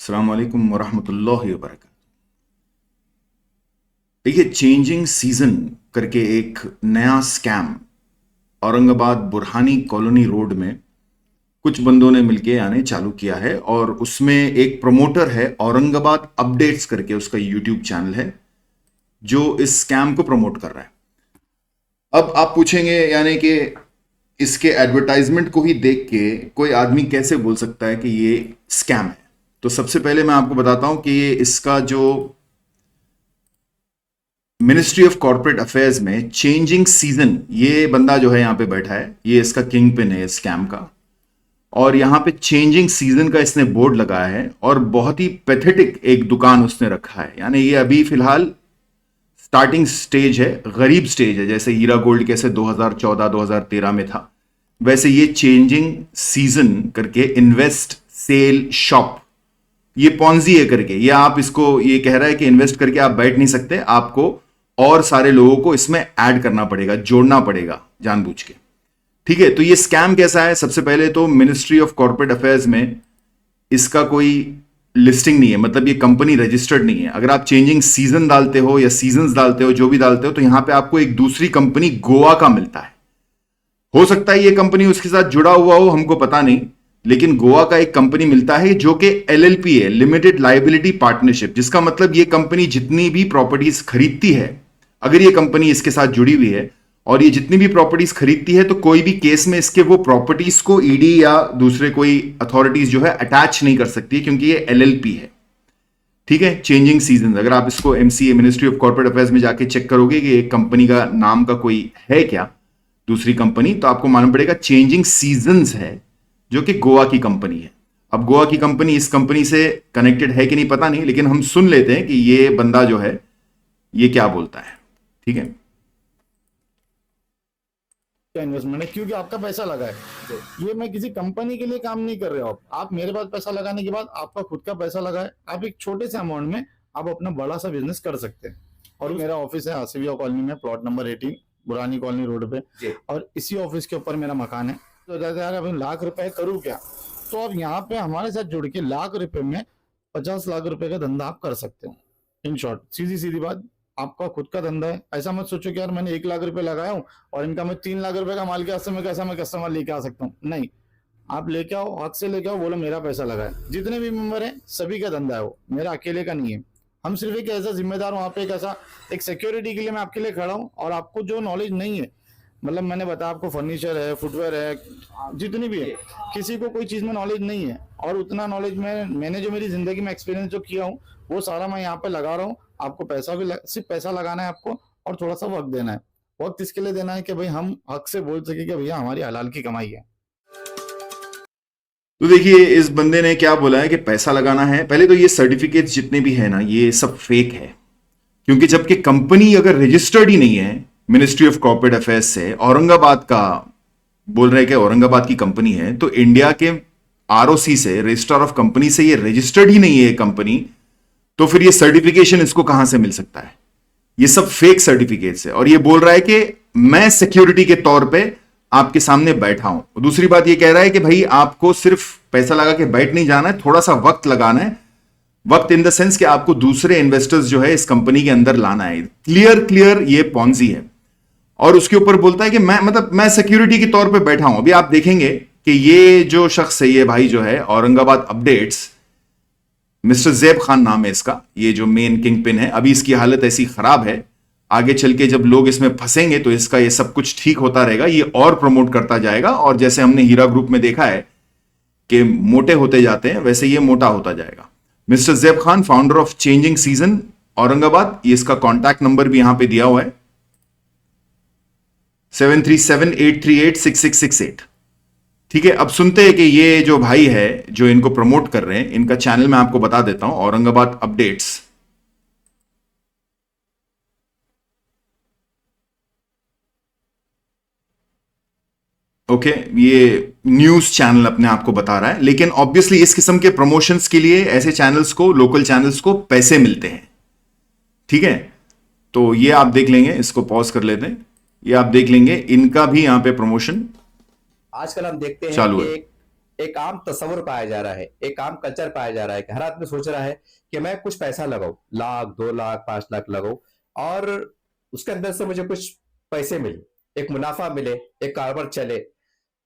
अस्सलाम वालेकुम वरहमतुल्लाहि वबरकातुहू। देखिए, चेंजिंग सीजन करके एक नया scam Aurangabad Burhani colony road में कुछ बंदों ने मिलके आने चालू किया है। और उसमें एक प्रमोटर है, औरंगाबाद अपडेट्स करके उसका यूट्यूब चैनल है, जो इस स्कैम को प्रमोट कर रहा है। अब आप पूछेंगे यानी कि इसके एडवर्टाइजमेंट को ही देख के कोई आदमी कैसे बोल सकता है कि ये स्कैम है। तो सबसे पहले मैं आपको बताता हूं कि ये इसका जो मिनिस्ट्री ऑफ कॉर्पोरेट अफेयर्स में चेंजिंग सीजन, ये बंदा जो है यहां पे बैठा है, ये इसका किंग पिन है स्कैम का। और यहां पे चेंजिंग सीजन का इसने बोर्ड लगाया है और बहुत ही पैथेटिक एक दुकान उसने रखा है। यानी ये अभी फिलहाल स्टार्टिंग स्टेज है, गरीब स्टेज है। जैसे हीरा गोल्ड कैसे 2014-2013 में था, वैसे ये चेंजिंग सीजन करके इन्वेस्ट सेल शॉप, ये पॉन्जी है करके, ये आप इसको, ये कह रहा है कि इन्वेस्ट करके आप बैठ नहीं सकते, आपको और सारे लोगों को इसमें ऐड करना पड़ेगा, जोड़ना पड़ेगा जानबूझ के। ठीक है, तो ये स्कैम कैसा है? सबसे पहले तो मिनिस्ट्री ऑफ कॉर्पोरेट अफेयर्स में इसका कोई लिस्टिंग नहीं है, मतलब ये कंपनी रजिस्टर्ड नहीं है। अगर आप चेंजिंग सीजन डालते हो या सीजन्स डालते हो, जो भी डालते हो, तो यहां पे आपको एक दूसरी कंपनी गोवा का मिलता है। हो सकता है ये कंपनी उसके साथ जुड़ा हुआ हो, हमको पता नहीं, लेकिन गोवा का एक कंपनी मिलता है जो कि एलएलपी है, लिमिटेड लायबिलिटी पार्टनरशिप, जिसका मतलब ये कंपनी जितनी भी प्रॉपर्टीज खरीदती है, अगर ये कंपनी इसके साथ जुड़ी हुई है और ये जितनी भी प्रॉपर्टीज खरीदती है, तो कोई भी केस में इसके वो प्रॉपर्टीज को ईडी या दूसरे कोई अथॉरिटीज जो है अटैच नहीं कर सकती, क्योंकि ये एलएलपी है। ठीक है, चेंजिंग सीजन, अगर आप इसको MCA, ministry of corporate affairs में जाके चेक करोगे कि एक कंपनी का नाम का कोई है क्या दूसरी कंपनी, तो आपको मालूम पड़ेगा चेंजिंग सीजन्स है, जो कि गोवा की कंपनी है। अब गोवा की कंपनी इस कंपनी से कनेक्टेड है कि नहीं पता नहीं, लेकिन हम सुन लेते हैं कि ये बंदा जो है ये क्या बोलता है। ठीक है, का इन्वेस्टमेंट है क्योंकि आपका पैसा लगा है। ये मैं किसी कंपनी के लिए काम नहीं कर रहा हूँ। आप मेरे पास पैसा लगाने के बाद आपका खुद का पैसा लगा है, आप एक छोटे से अमाउंट में आप अपना बड़ा सा बिजनेस कर सकते हैं। और मेरा ऑफिस है आसिफिया कॉलोनी में, प्लॉट नंबर 18, बुरानी कॉलोनी रोड पे। और इसी ऑफिस के ऊपर मेरा मकान है। तो यार अभी लाख रुपए करूँ क्या, तो आप यहाँ पे हमारे साथ जुड़ के लाख रुपए में 50 लाख रुपए का धंधा आप कर सकते हो। इन शॉर्ट, सीधी सीधी बात, आपका खुद का धंधा है। ऐसा मत सोचो कि यार मैंने 1 लाख रुपए लगाया हूँ और इनका मैं 3 लाख रुपए का माल के हाथ से मैं कैसा मैं कस्टमर लेके आ सकता हूँ। नहीं, आप लेके आओ, हक से लेके आओ, बोलो मेरा पैसा लगा है। जितने भी मेंबर हैं सभी का धंधा है, वो मेरा अकेले का नहीं है। हम सिर्फ एक ऐसा जिम्मेदार हूँ, वहाँ पे एक ऐसा एक सिक्योरिटी के लिए मैं आपके लिए खड़ा हूँ। और आपको जो नॉलेज नहीं है, मतलब मैंने बताया आपको फर्नीचर है, फुटवेयर है, जितनी भी है, किसी को कोई चीज में नॉलेज नहीं है। और उतना नॉलेज मैंने जो मेरी जिंदगी में एक्सपीरियंस जो किया हूँ, वो सारा मैं यहाँ पे लगा रहा हूँ। आपको पैसा भी सिर्फ पैसा लगाना है आपको, और थोड़ा सा वक्त देना है। वक्त इसके लिए देना है कि भाई हम हक से बोल सके कि भैया हमारी हलाल की कमाई है। तो देखिए इस बंदे ने क्या बोला है कि पैसा लगाना है। पहले तो ये सर्टिफिकेट्स जितने भी है ना, ये सब फेक है, क्योंकि जबकि कंपनी अगर रजिस्टर्ड ही नहीं है मिनिस्ट्री ऑफ कॉर्पोरेट अफेयर्स से, औरंगाबाद का बोल रहे हैं कि औरंगाबाद की कंपनी है, तो इंडिया के आरओसी से, रजिस्ट्रार ऑफ कंपनी से, ये रजिस्टर्ड ही नहीं है कंपनी, तो फिर ये सर्टिफिकेशन इसको कहां से मिल सकता है? ये सब फेक सर्टिफिकेट्स है। और ये बोल रहा है कि मैं सिक्योरिटी के तौर पे आपके सामने बैठा हूं। दूसरी बात ये कह रहा है कि भाई आपको सिर्फ पैसा लगा के बैठ नहीं जाना है, थोड़ा सा वक्त लगाना है। वक्त इन द सेंस कि आपको दूसरे इन्वेस्टर्स जो है इस कंपनी के अंदर लाना है। क्लियर क्लियर ये पॉन्जी है। और उसके ऊपर बोलता है कि मैं सिक्योरिटी के तौर पे बैठा हूं। अभी आप देखेंगे कि ये जो शख्स है, ये भाई जो है औरंगाबाद अपडेट्स, मिस्टर जैब खान नाम है इसका, ये जो मेन किंग पिन है। अभी इसकी हालत ऐसी खराब है, आगे चल के जब लोग इसमें फंसेंगे तो इसका ये सब कुछ ठीक होता रहेगा, ये और प्रमोट करता जाएगा। और जैसे हमने हीरा ग्रुप में देखा है कि मोटे होते जाते हैं, वैसे ये मोटा होता जाएगा। Mister Zaib Khan, founder of changing season Aurangabad, ये इसका कॉन्टैक्ट नंबर भी यहां पे दिया हुआ है, 7378386668। ठीक है, अब सुनते हैं कि ये जो भाई है जो इनको प्रमोट कर रहे हैं, इनका चैनल मैं आपको बता देता हूं, औरंगाबाद अपडेट्स। ओके, ये न्यूज चैनल अपने आप को बता रहा है, लेकिन ऑब्वियसली इस किस्म के प्रमोशंस के लिए ऐसे चैनल्स को, लोकल चैनल्स को पैसे मिलते हैं। ठीक है, तो ये आप देख लेंगे, इसको पॉज कर लेते हैं, ये आप देख लेंगे, इनका भी यहां पे प्रमोशन आजकल हम देखते हैं चालू कि है। एक आम तस्वर पाया जा रहा है, एक आम कल्चर पाया जा रहा है कि हर आदमी सोच रहा है कि मैं कुछ पैसा लगाऊं, लाख 2 लाख 5 लाख लगाऊं और उसके अंदर से मुझे कुछ पैसे मिले, एक मुनाफा मिले, एक कारोबार चले।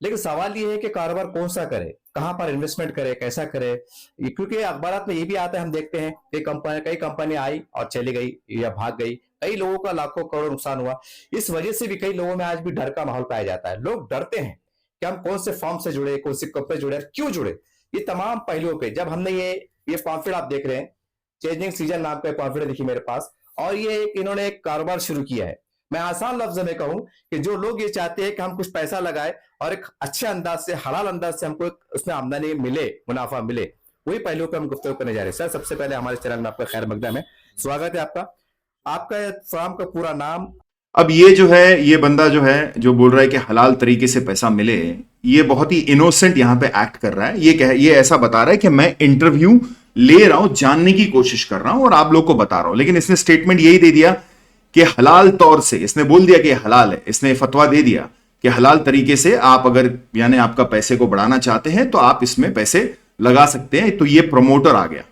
लेकिन सवाल ये है कि कारोबार कौन सा करे, कहां पर इन्वेस्टमेंट करे, कैसा करे। क्योंकि अखबार में ये भी आता है, हम देखते हैं कि कई कंपनी आई और चली गई या भाग गई, कई लोगों का लाखों करोड़ नुकसान हुआ। इस वजह से भी कई लोगों में आज भी डर का माहौल पाया जाता है। लोग डरते हैं कि हम कौन से फॉर्म से जुड़े, कौन सी कंपनी जुड़े, क्यों जुड़े। ये तमाम पहलुओं पे जब हमने ये पॉम्फलेट आप देख रहे हैं, चेंजिंग सीजन नाम का पॉम्फलेट देखिए मेरे पास, और ये इन्होंने एक कारोबार शुरू किया है। मैं आसान लफ्ज में कहूं कि जो लोग ये चाहते हैं कि हम कुछ पैसा लगाए और एक अच्छे अंदाज से, हलाल अंदाज से हमको उसमें आमदनी मिले, मुनाफा मिले, वही पहलुओं पर हम गुफ्तगू करने जा रहे हैं। सर, सबसे पहले हमारे चैनल में आपका खैर मकदम है, स्वागत है आपका। आपका फर्म का पूरा नाम। अब ये जो है, ये बंदा जो है जो बोल रहा है कि हलाल तरीके से पैसा मिले, ये बहुत ही इनोसेंट यहां पे एक्ट कर रहा है। ये ऐसा बता रहा है कि मैं इंटरव्यू ले रहा हूं, जानने की कोशिश कर रहा हूं और आप लोग को बता रहा हूं, लेकिन इसने स्टेटमेंट यही दे दिया कि हलाल तौर से, इसने बोल दिया कि हलाल है, इसने फतवा दे दिया कि हलाल तरीके से आप अगर यानी आपका पैसे को बढ़ाना चाहते हैं तो आप इसमें पैसे लगा सकते हैं। तो ये प्रमोटर आ गया।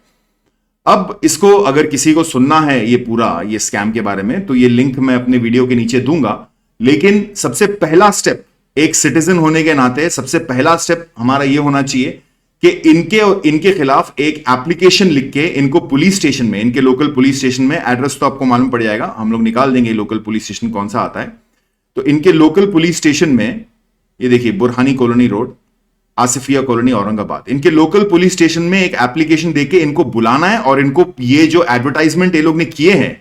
अब इसको अगर किसी को सुनना है ये पूरा ये स्कैम के बारे में, तो ये लिंक मैं अपने वीडियो के नीचे दूंगा। लेकिन सबसे पहला स्टेप, एक सिटीजन होने के नाते सबसे पहला स्टेप हमारा ये होना चाहिए कि इनके खिलाफ एक एप्लीकेशन लिख के इनको पुलिस स्टेशन में, इनके लोकल पुलिस स्टेशन में, एड्रेस तो आपको मालूम पड़ जाएगा, हम लोग निकाल देंगे लोकल पुलिस स्टेशन कौन सा आता है। तो इनके लोकल पुलिस स्टेशन में, ये देखिए Burhani colony road, Asifiya colony, Aurangabad, इनके लोकल पुलिस स्टेशन में एक एप्लीकेशन देके इनको बुलाना है और इनको ये जो एडवर्टाइजमेंट ये लोग ने किए हैं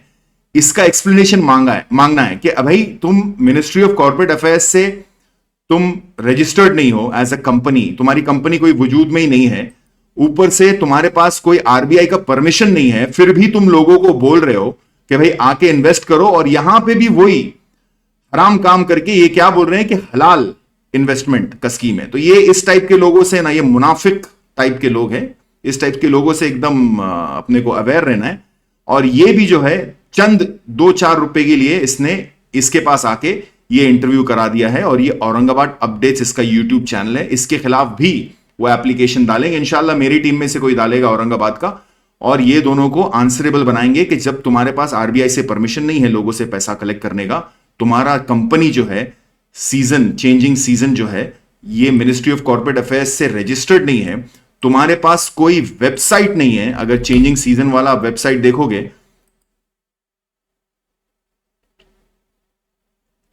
इसका एक्सप्लेनेशन मांगना है कि भाई तुम मिनिस्ट्री ऑफ कॉर्पोरेट अफेयर्स से तुम रजिस्टर्ड नहीं हो एज अ कंपनी, तुम्हारी कंपनी कोई वजूद में ही नहीं है, ऊपर से तुम्हारे पास कोई आरबीआई का परमिशन नहीं है, फिर भी तुम लोगों को बोल रहे हो कि भाई आके इन्वेस्ट करो, और यहां पे भी वही हराम काम करके ये क्या बोल रहे हैं कि हलाल इन्वेस्टमेंट का स्कीम है। तो ये इस टाइप के लोगों से ना, ये मुनाफिक टाइप के लोग हैं, इस टाइप के लोगों से एकदम अपने को अवेयर रहना है। और ये भी जो है चंद 2-4 रुपए के लिए इसने इसके पास आके ये इंटरव्यू करा दिया है, और ये औरंगाबाद अपडेट्स इसका यूट्यूब चैनल है, इसके खिलाफ भी वो एप्लीकेशन डालेंगे इंशाल्लाह, मेरी टीम में से कोई डालेगा औरंगाबाद का, और ये दोनों को आंसरेबल बनाएंगे कि जब तुम्हारे पास आरबीआई से परमिशन नहीं है लोगों से पैसा कलेक्ट करने का, तुम्हारा कंपनी जो है चेंजिंग सीजन जो है, ये मिनिस्ट्री ऑफ कॉर्पोरेट अफेयर्स से रजिस्टर्ड नहीं है, तुम्हारे पास कोई वेबसाइट नहीं है। अगर चेंजिंग सीजन वाला वेबसाइट देखोगे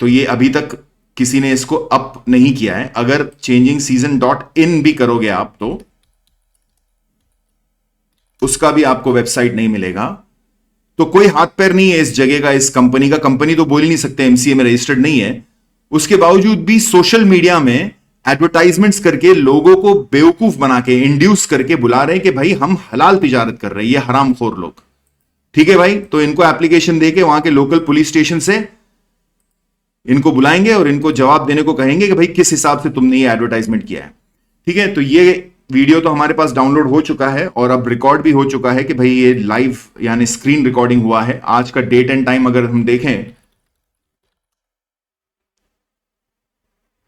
तो ये अभी तक किसी ने इसको अप नहीं किया है। अगर changingseason.in भी करोगे आप तो उसका भी आपको वेबसाइट नहीं मिलेगा। तो कोई हाथ पैर नहीं है इस जगह का, इस कंपनी का। कंपनी तो बोल ही नहीं सकते, एमसीए में रजिस्टर्ड नहीं है। उसके बावजूद भी सोशल मीडिया में एडवर्टाइजमेंट्स करके लोगों को बेवकूफ बना के, इंड्यूस करके बुला रहे हैं कि भाई हम हलाल तिजारत कर रहे हैं, ये हरामखोर लोग। ठीक है भाई, तो इनको एप्लीकेशन देके वहां के लोकल पुलिस स्टेशन से इनको बुलाएंगे और इनको जवाब देने को कहेंगे कि भाई किस हिसाब से तुमने ये एडवर्टाइजमेंट किया है। ठीक है, तो ये वीडियो तो हमारे पास डाउनलोड हो चुका है और अब रिकॉर्ड भी हो चुका है कि भाई ये लाइव यानी स्क्रीन रिकॉर्डिंग हुआ है। आज का डेट एंड टाइम अगर हम देखें,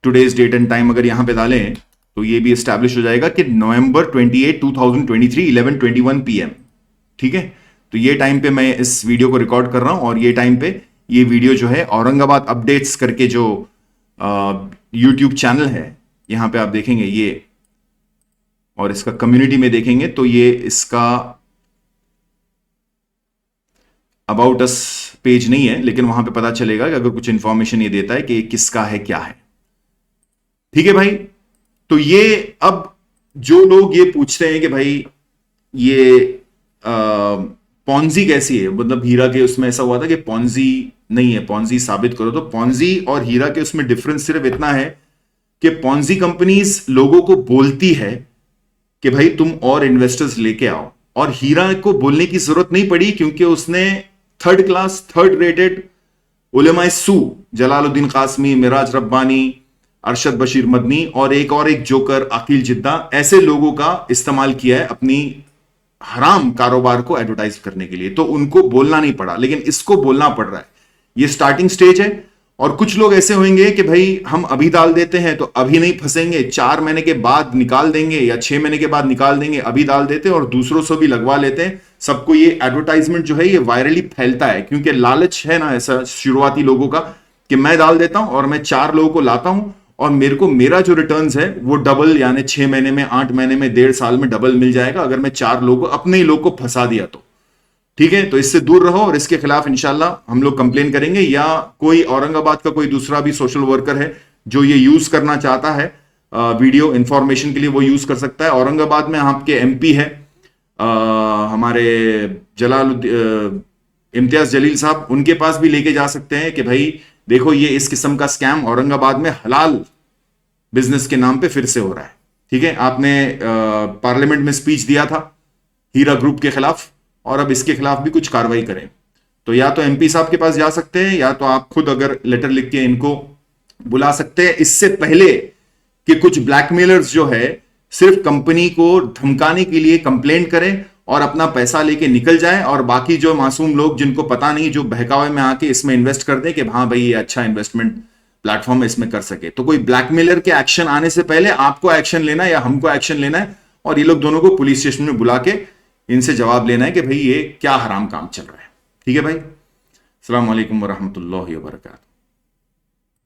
टुडेज डेट एंड टाइम अगर यहां पे डालें तो ये भी एस्टैब्लिश हो जाएगा कि नवंबर 28, 2023 11:21 PM। ठीक है, तो ये टाइम पे मैं इस वीडियो को रिकॉर्ड कर रहा हूं, और ये टाइम पे ये वीडियो जो है औरंगाबाद अपडेट्स करके जो यूट्यूब चैनल है, यहां पे आप देखेंगे ये, और इसका कम्युनिटी में देखेंगे तो ये इसका अबाउट अस पेज नहीं है, लेकिन वहां पे पता चलेगा कि अगर कुछ इंफॉर्मेशन ये देता है कि किसका है क्या है। ठीक है भाई, तो ये अब जो लोग ये पूछते हैं कि भाई ये पॉन्जी कैसी है, मतलब हीरा के उसमें ऐसा हुआ था कि पॉन्जी नहीं है, पॉन्जी साबित करो। तो पॉन्जी और हीरा के उसमें डिफरेंस सिर्फ इतना है कि पॉन्जी कंपनीज लोगों को बोलती है कि भाई तुम और इन्वेस्टर्स लेके आओ, और हीरा को बोलने की जरूरत नहीं पड़ी क्योंकि उसने थर्ड क्लास, थर्ड रेटेड उलेमाए सू, जलालुद्दीन कासमी, मिराज रब्बानी, अरशद बशीर मदनी और एक जोकर अकील जिद्दा, ऐसे लोगों का इस्तेमाल किया है अपनी हराम कारोबार को एडवर्टाइज करने के लिए। तो उनको बोलना नहीं पड़ा, लेकिन इसको बोलना पड़ रहा है। ये स्टार्टिंग स्टेज है और कुछ लोग ऐसे होंगे कि भाई हम अभी डाल देते हैं तो अभी नहीं फंसेंगे, 4 महीने के बाद निकाल देंगे या 6 महीने के बाद निकाल देंगे, अभी डाल देते हैं और दूसरों से भी लगवा लेते हैं। सबको ये एडवर्टाइजमेंट जो है ये वायरली फैलता है, क्योंकि लालच है ना ऐसा शुरुआती लोगों का कि मैं डाल देता हूं और मैं 4 लोगों को लाता हूं और मेरे को मेरा जो रिटर्न्स है वो डबल, यानी 6 महीने में, 8 महीने में, 1.5 साल में डबल मिल जाएगा अगर मैं 4 लोगों को, अपने ही लोग को फंसा दिया तो। ठीक है, तो इससे दूर रहो और इसके खिलाफ इंशाल्लाह हम लोग कंप्लेन करेंगे, या कोई औरंगाबाद का कोई दूसरा भी सोशल वर्कर है जो ये यूज करना चाहता है वीडियो इंफॉर्मेशन के लिए, वो यूज कर सकता है। औरंगाबाद में आपके एमपी है हमारे इम्तियाज जलील साहब, उनके पास भी लेके जा सकते हैं कि भाई देखो ये इस किस्म का स्कैम औरंगाबाद में हलाल बिजनेस के नाम पे फिर से हो रहा है। ठीक है, आपने पार्लियामेंट में स्पीच दिया था हीरा ग्रुप के खिलाफ और अब इसके खिलाफ भी कुछ कार्रवाई करें। तो या तो एमपी साहब के पास जा सकते हैं या तो आप खुद अगर लेटर लिख के इनको बुला सकते हैं, इससे पहले कि कुछ ब्लैकमेलर्स जो है सिर्फ कंपनी को धमकाने के लिए कंप्लेंट करें और अपना पैसा लेके निकल जाए, और बाकी जो मासूम लोग जिनको पता नहीं, जो बहकावे में आके इसमें इन्वेस्ट कर दें कि हाँ भाई ये अच्छा इन्वेस्टमेंट प्लेटफॉर्म है, इसमें कर सके। तो कोई ब्लैकमेलर के एक्शन आने से पहले आपको एक्शन लेना है या हमको एक्शन लेना है, और ये लोग दोनों को पुलिस स्टेशन में बुला के इनसे जवाब लेना है कि भाई ये क्या हराम काम चल रहा है। ठीक है भाई, अस्सलाम वालेकुम वरहमतुल्लाहि वबरकातुहू।